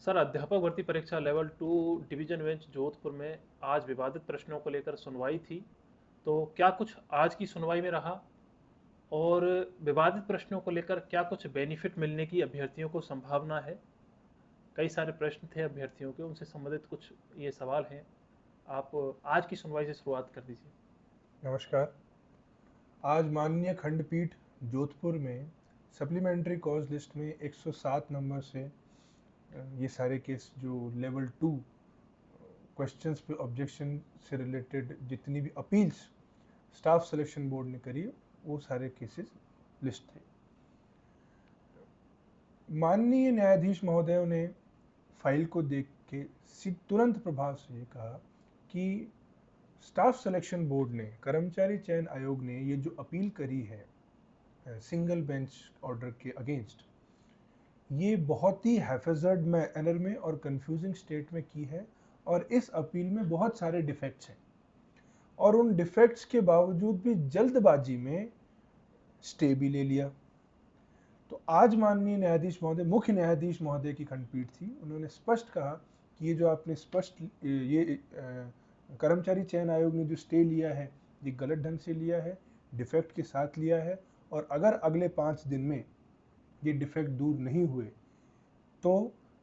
Sir, अध्यापक भर्ती परीक्षा लेवल 2 डिवीजन बेंच जोधपुर में आज विवादित प्रश्नों को लेकर सुनवाई थी। तो क्या कुछ आज की सुनवाई में रहा और विवादित प्रश्नों को लेकर क्या कुछ बेनिफिट मिलने की अभ्यर्थियों को संभावना है? कई सारे प्रश्न थे अभ्यर्थियों के, उनसे संबंधित कुछ ये सवाल हैं। आप आज की सुनवाई से शुरुआत कर दीजिए। नमस्कार। आज माननीय खंडपीठ जोधपुर में सप्लीमेंट्री कॉज लिस्ट में 107 नंबर से ये सारे केस जो लेवल 2 क्वेश्चंस पे ऑब्जेक्शन से रिलेटेड जितनी भी अपील्स स्टाफ सिलेक्शन बोर्ड ने करी वो सारे केसेस लिस्ट थे। माननीय न्यायाधीश महोदयों ने फाइल को देख के तुरंत प्रभाव से ये कहा कि स्टाफ सिलेक्शन बोर्ड ने, कर्मचारी चयन आयोग ने ये जो अपील करी है सिंगल बेंच ऑर्डर के अगेंस्ट, ये बहुत ही हैफेजर्ड मैनर में और कंफ्यूजिंग स्टेट में की है और इस अपील में बहुत सारे डिफेक्ट्स हैं और उन डिफेक्ट्स के बावजूद भी जल्दबाजी में स्टे भी ले लिया। तो आज माननीय न्यायाधीश महोदय, मुख्य न्यायाधीश महोदय की खंडपीठ थी, उन्होंने स्पष्ट कहा कि ये जो आपने कर्मचारी चयन आयोग ने जो स्टे लिया है ये गलत ढंग से लिया है, डिफेक्ट के साथ लिया है और अगर अगले 5 दिन में ये डिफेक्ट दूर नहीं हुए तो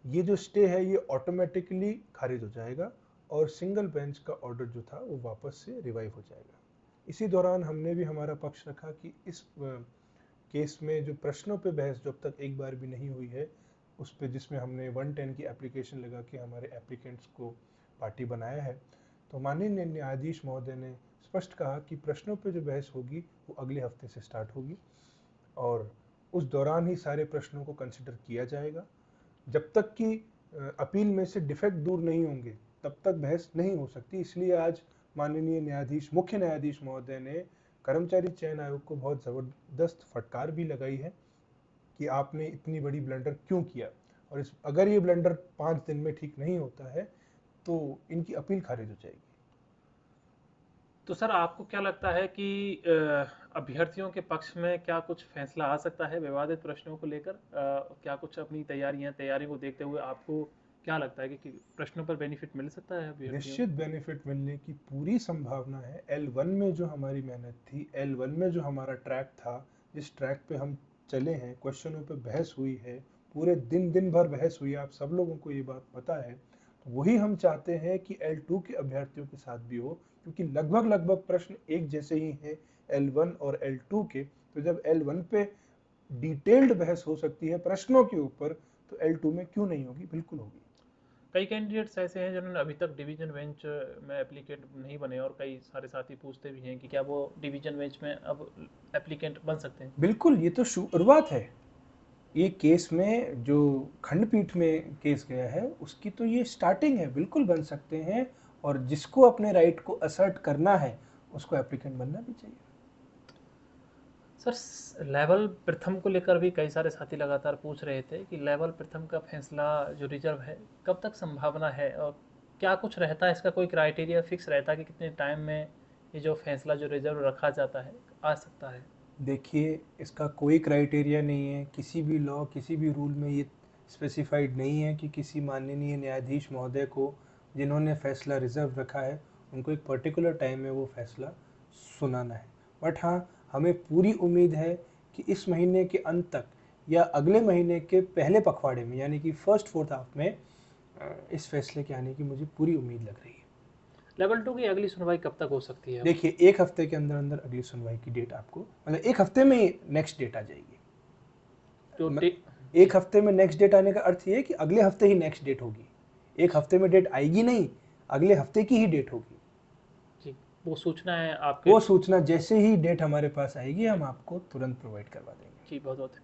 ये जो स्टे है ये ऑटोमेटिकली खारिज हो जाएगा और सिंगल बेंच का ऑर्डर जो था वो वापस से रिवाइव हो जाएगा। इसी दौरान हमने भी हमारा पक्ष रखा कि इस केस में जो प्रश्नों पे बहस जब तक एक बार भी नहीं हुई है उस पे, जिसमें हमने 110 की एप्लीकेशन लगा के हमारे एप्लीकेंट्स को पार्टी बनाया है, तो माननीय न्यायाधीश महोदय ने स्पष्ट कहा कि प्रश्नों पे जो बहस होगी वो अगले हफ्ते से स्टार्ट होगी और उस दौरान ही सारे प्रश्नों को कंसिडर किया जाएगा। जब तक कि अपील में से डिफेक्ट दूर नहीं होंगे तब तक बहस नहीं हो सकती। इसलिए आज माननीय न्यायाधीश, मुख्य न्यायाधीश महोदय ने कर्मचारी चयन आयोग को बहुत ज़बरदस्त फटकार भी लगाई है कि आपने इतनी बड़ी ब्लंडर क्यों किया और अगर ये ब्लंडर 5 दिन में ठीक नहीं होता है तो इनकी अपील खारिज हो जाएगी। तो सर, आपको क्या लगता है कि अभ्यर्थियों के पक्ष में क्या कुछ फैसला आ सकता है विवादित प्रश्नों को लेकर? क्या कुछ अपनी तैयारी को देखते हुए आपको क्या लगता है कि प्रश्नों पर बेनिफिट मिल सकता है अभ्यर्थियों निश्चित बेनिफिट मिलने की पूरी संभावना है। L1 में जो हमारी मेहनत थी, L1 में जो हमारा ट्रैक था, जिस ट्रैक पे हम चले हैं, क्वेश्चनों पे बहस हुई है, पूरे दिन भर बहस हुई है, आप सब लोगों को ये बात पता है, तो वही हम चाहते हैं कि L2 के अभ्यर्थियों के साथ भी हो, क्योंकि लगभग प्रश्न एक जैसे ही हैं L1 और L2 के। तो जब L1 पे डिटेल्ड बहस हो सकती है प्रश्नों के ऊपर, तो L2 में क्यों नहीं होगी? बिल्कुल होगी। कई कैंडिडेट्स ऐसे हैं जिन्होंने अभी तक डिवीजन बेंच में एप्लीकेंट नहीं बने और कई सारे साथी पूछते भी हैं कि क्या वो डिवीजन बेंच में अब एप्लीकेंट बन सकते हैं? बिल्कुल, ये तो शुरुआत है। ये केस में जो खंडपीठ में केस गया है उसकी तो ये स्टार्टिंग है। बिल्कुल बन सकते हैं और जिसको अपने राइट को असर्ट करना है उसको एप्लीकेंट बनना भी चाहिए। सर, लेवल प्रथम को लेकर भी कई सारे साथी लगातार पूछ रहे थे कि लेवल प्रथम का फैसला जो रिजर्व है कब तक संभावना है और क्या कुछ रहता है, इसका कोई क्राइटेरिया फिक्स रहता है कि कितने टाइम में ये जो फैसला जो रिजर्व रखा जाता है आ सकता है? देखिए, इसका कोई क्राइटेरिया नहीं है, किसी भी लॉ, किसी भी रूल में ये स्पेसिफाइड नहीं है कि किसी माननीय न्यायाधीश महोदय को, जिन्होंने फैसला रिजर्व रखा है, उनको एक पर्टिकुलर टाइम में वो फैसला सुनाना है। बट हाँ, हमें पूरी उम्मीद है कि इस महीने के अंत तक या अगले महीने के पहले पखवाड़े में, यानी कि फर्स्ट 4th हाफ में इस फैसले के आने की मुझे पूरी उम्मीद लग रही है। लेवल 2 की अगली सुनवाई कब तक हो सकती है? देखिए, 1 हफ्ते के अंदर अंदर अगली सुनवाई की डेट आपको, मतलब 1 हफ्ते में ही नेक्स्ट डेट आ जाएगी। जो जी, 1 हफ्ते में नेक्स्ट डेट आने का अर्थ ये है कि अगले हफ्ते ही नेक्स्ट डेट होगी। 1 हफ्ते में डेट आएगी नहीं, अगले हफ्ते की ही डेट होगी। जी, वो सूचना है आपके। वो सूचना जैसे ही डेट हमारे पास आएगी हम आपको तुरंत प्रोवाइड करवा देंगे। जी, बहुत बहुत